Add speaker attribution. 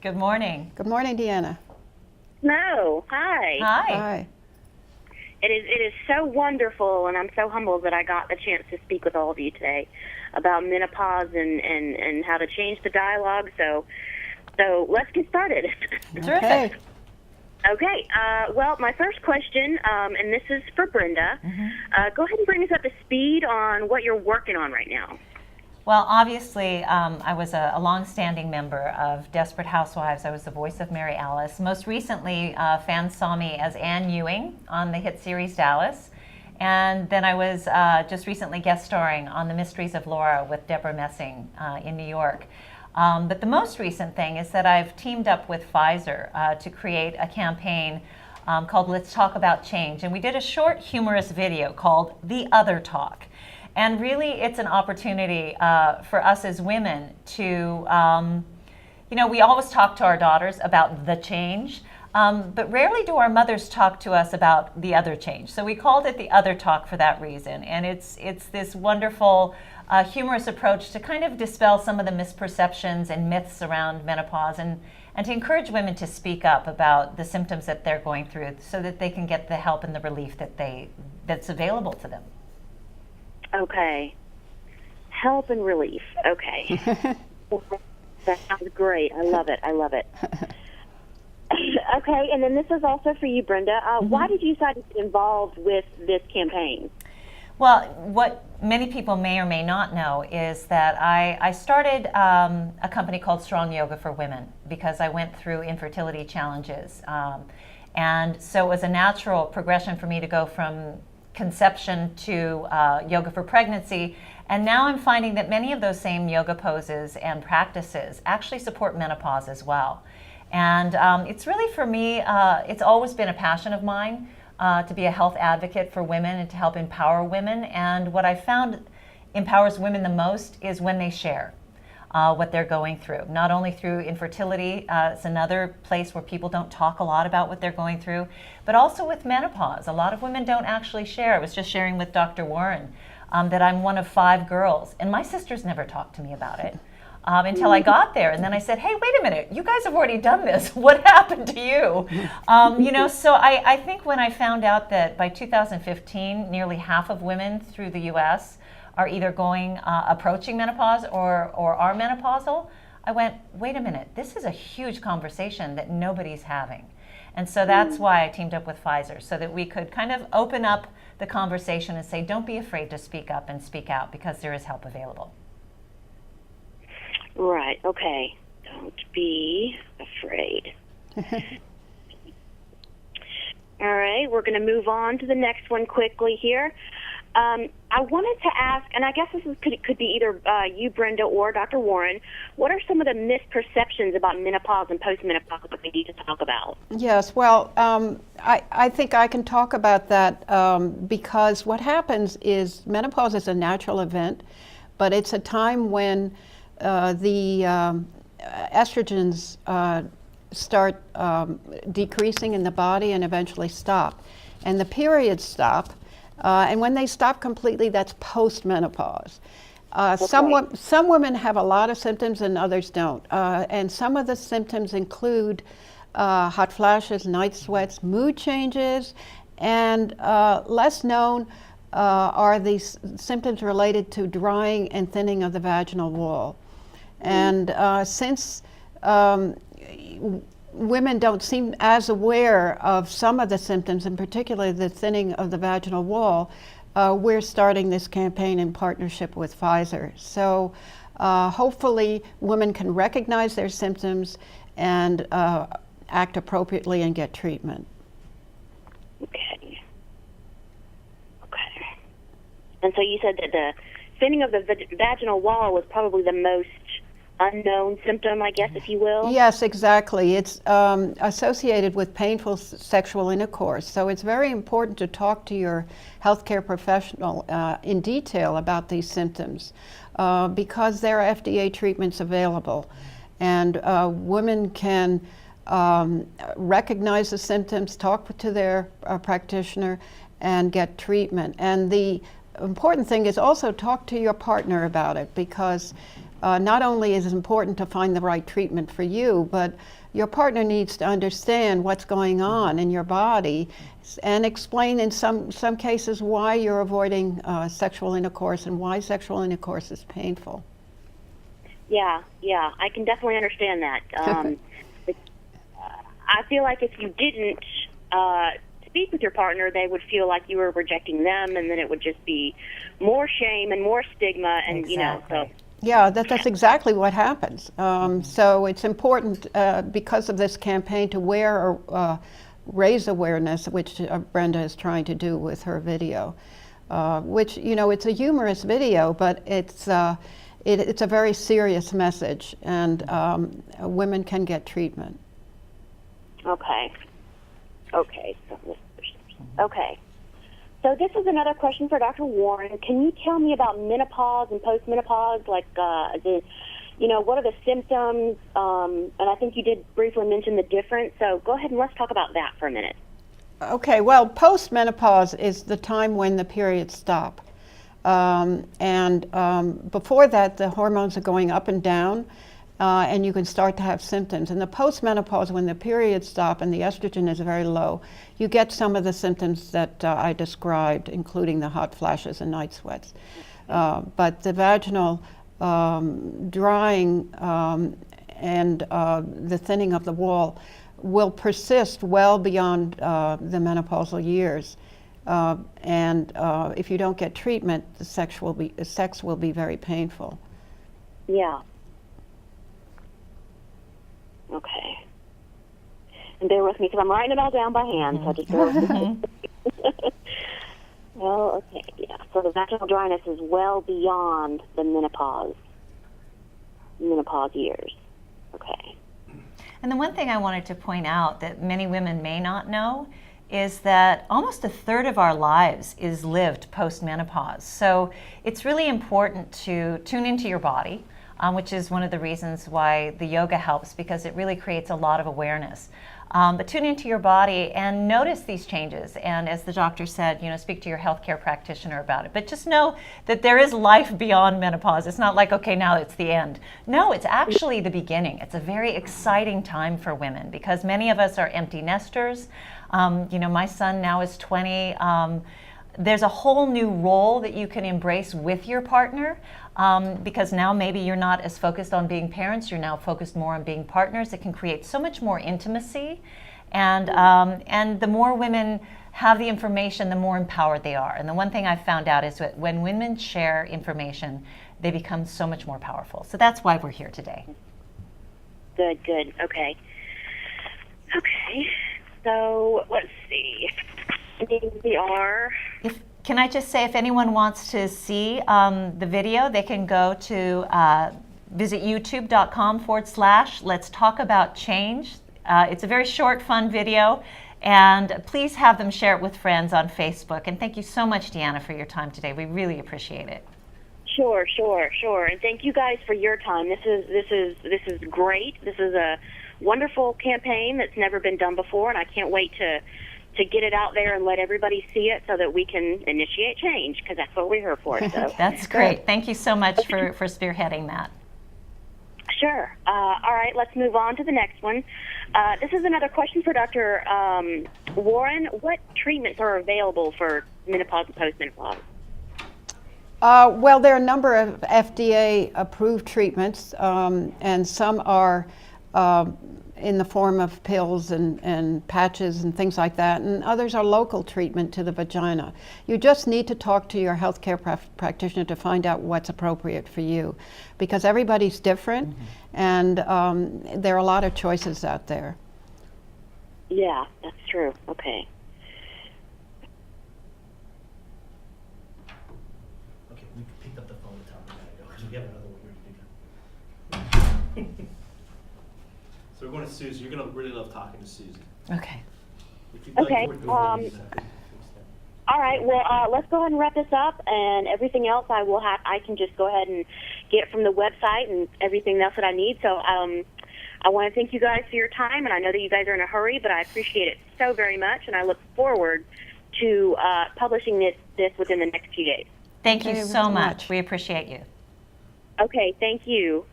Speaker 1: Good morning.
Speaker 2: Good morning, Deanna.
Speaker 3: No, hi.
Speaker 2: Hi.
Speaker 3: It is so wonderful, and I'm so humbled that I got the chance to speak with all of you today about menopause and how to change the dialogue. So let's get started.
Speaker 2: Okay.
Speaker 3: Okay. Well, my first question, and this is for Brenda. Go ahead and bring us up to speed on what you're working on right now.
Speaker 1: Well, obviously, I was a longstanding member of Desperate Housewives. I was the voice of Mary Alice. Most recently, fans saw me as Anne Ewing on the hit series Dallas. And then I was just recently guest starring on The Mysteries of Laura with Deborah Messing in New York. But the most recent thing is that I've teamed up with Pfizer to create a campaign called Let's Talk About Change. And we did a short humorous video called The Other Talk. And really, it's an opportunity for us as women to, we always talk to our daughters about the change, but rarely do our mothers talk to us about the other change. So we called it The Other Talk for that reason. And it's this wonderful, humorous approach to kind of dispel some of the misperceptions and myths around menopause and to encourage women to speak up about the symptoms that they're going through so that they can get the help and the relief that's available to them.
Speaker 3: Okay. Help and relief. Okay. That sounds great. I love it. Okay, and then this is also for you, Brenda. Why did you decide to get involved with this campaign?
Speaker 1: Well, what many people may or may not know is that I started a company called Strong Yoga for Women because I went through infertility challenges. And so it was a natural progression for me to go from conception to yoga for pregnancy. And now I'm finding that many of those same yoga poses and practices actually support menopause as well. And it's really, for me, it's always been a passion of mine to be a health advocate for women and to help empower women. And what I found empowers women the most is when they share what they're going through, not only through infertility. It's another place where people don't talk a lot about what they're going through, but also with menopause. A lot of women don't actually share. I was just sharing with Dr. Warren that I'm one of 5 girls, and my sisters never talked to me about it until I got there. And then I said, hey, wait a minute, you guys have already done this. What happened to you? So I think when I found out that by 2015, nearly half of women through the U.S. are either approaching menopause or are menopausal, I went, wait a minute, this is a huge conversation that nobody's having. And so that's why I teamed up with Pfizer, so that we could kind of open up the conversation and say, don't be afraid to speak up and speak out, because there is help available.
Speaker 3: Right, okay. Don't be afraid. All right, we're going to move on to the next one quickly here. I wanted to ask, and I guess this could be either you, Brenda, or Dr. Warren, what are some of the misperceptions about menopause and postmenopause that we need to talk about?
Speaker 2: Yes, well, I think I can talk about that because what happens is menopause is a natural event, but it's a time when the estrogens start decreasing in the body and eventually stop. And the periods stop. And when they stop completely, that's postmenopause. Some women have a lot of symptoms and others don't. And some of the symptoms include hot flashes, night sweats, mood changes, and less known are these symptoms related to drying and thinning of the vaginal wall. And since women don't seem as aware of some of the symptoms, in particular the thinning of the vaginal wall, we're starting this campaign in partnership with Pfizer. So hopefully women can recognize their symptoms and act appropriately and get treatment.
Speaker 3: Okay. And so you said that the thinning of the vaginal wall was probably the most unknown symptom, I guess, if you will?
Speaker 2: Yes, exactly. It's associated with painful sexual intercourse. So it's very important to talk to your healthcare professional in detail about these symptoms because there are FDA treatments available. And women can recognize the symptoms, talk to their practitioner, and get treatment. And the important thing is also talk to your partner about it because not only is it important to find the right treatment for you, but your partner needs to understand what's going on in your body and explain in some cases why you're avoiding sexual intercourse and why sexual intercourse is painful.
Speaker 3: Yeah, I can definitely understand that. I feel like if you didn't speak with your partner, they would feel like you were rejecting them, and then it would just be more shame and more stigma, and
Speaker 1: Exactly.
Speaker 2: Yeah, that's exactly what happens. So it's important because of this campaign to raise awareness, which Brenda is trying to do with her video, which, it's a humorous video, but it's a very serious message, and women can get treatment.
Speaker 3: Okay. So this is another question for Dr. Warren. Can you tell me about menopause and postmenopause? Like, what are the symptoms? And I think you did briefly mention the difference. So go ahead and let's talk about that for a minute.
Speaker 2: Okay. Well, postmenopause is the time when the periods stop, and before that, the hormones are going up and down. And you can start to have symptoms. In the postmenopause, when the periods stop and the estrogen is very low, you get some of the symptoms that I described, including the hot flashes and night sweats. But the vaginal drying and the thinning of the wall will persist well beyond the menopausal years. And if you don't get treatment, the sex will be very painful.
Speaker 3: Yeah. Okay. And bear with me because I'm writing it all down by hand. So just bear with me. Well, okay, yeah. So the vaginal dryness is well beyond the menopause years. Okay.
Speaker 1: And the one thing I wanted to point out that many women may not know is that almost a third of our lives is lived post-menopause. So it's really important to tune into your body, which is one of the reasons why the yoga helps, because it really creates a lot of awareness. But tune into your body and notice these changes. And as the doctor said, speak to your healthcare practitioner about it. But just know that there is life beyond menopause. It's not like, okay, now it's the end. No, it's actually the beginning. It's a very exciting time for women because many of us are empty nesters. My son now is 20. There's a whole new role that you can embrace with your partner. Because now maybe you're not as focused on being parents, you're now focused more on being partners. It can create so much more intimacy, and the more women have the information, the more empowered they are. And the one thing I've found out is that when women share information, they become so much more powerful. So that's why we're here today.
Speaker 3: Good. Okay. So let's see. We are.
Speaker 1: Can I just say, if anyone wants to see the video, they can go to visit youtube.com/Let's Talk About Change. It's a very short, fun video, and please have them share it with friends on Facebook. And thank you so much, Deanna, for your time today. We really appreciate it.
Speaker 3: Sure. And thank you guys for your time. This is great. This is a wonderful campaign that's never been done before, and I can't wait to get it out there and let everybody see it so that we can initiate change, because that's what we're here for. So.
Speaker 1: That's great. Thank you so much for spearheading that.
Speaker 3: Sure. All right, let's move on to the next one. This is another question for Dr. Warren. What treatments are available for menopause and postmenopause?
Speaker 2: Well, there are a number of FDA-approved treatments, and some are in the form of pills and patches and things like that, and others are local treatment to the vagina. You just need to talk to your healthcare practitioner to find out what's appropriate for you, because everybody's different, and there are a lot of choices out there.
Speaker 3: Yeah, that's true. Okay.
Speaker 4: Okay, we picked up the phone to tell me that I go, because we have another one here to pick up. So we're going to Susie. You're going to really love talking to Susie.
Speaker 1: Okay.
Speaker 3: Okay. All right. Well, let's go ahead and wrap this up, and everything else I can just go ahead and get from the website and everything else that I need. So I want to thank you guys for your time, and I know that you guys are in a hurry, but I appreciate it so very much, and I look forward to publishing this within the next few days.
Speaker 1: Thank you so much. We appreciate you.
Speaker 3: Okay, thank you.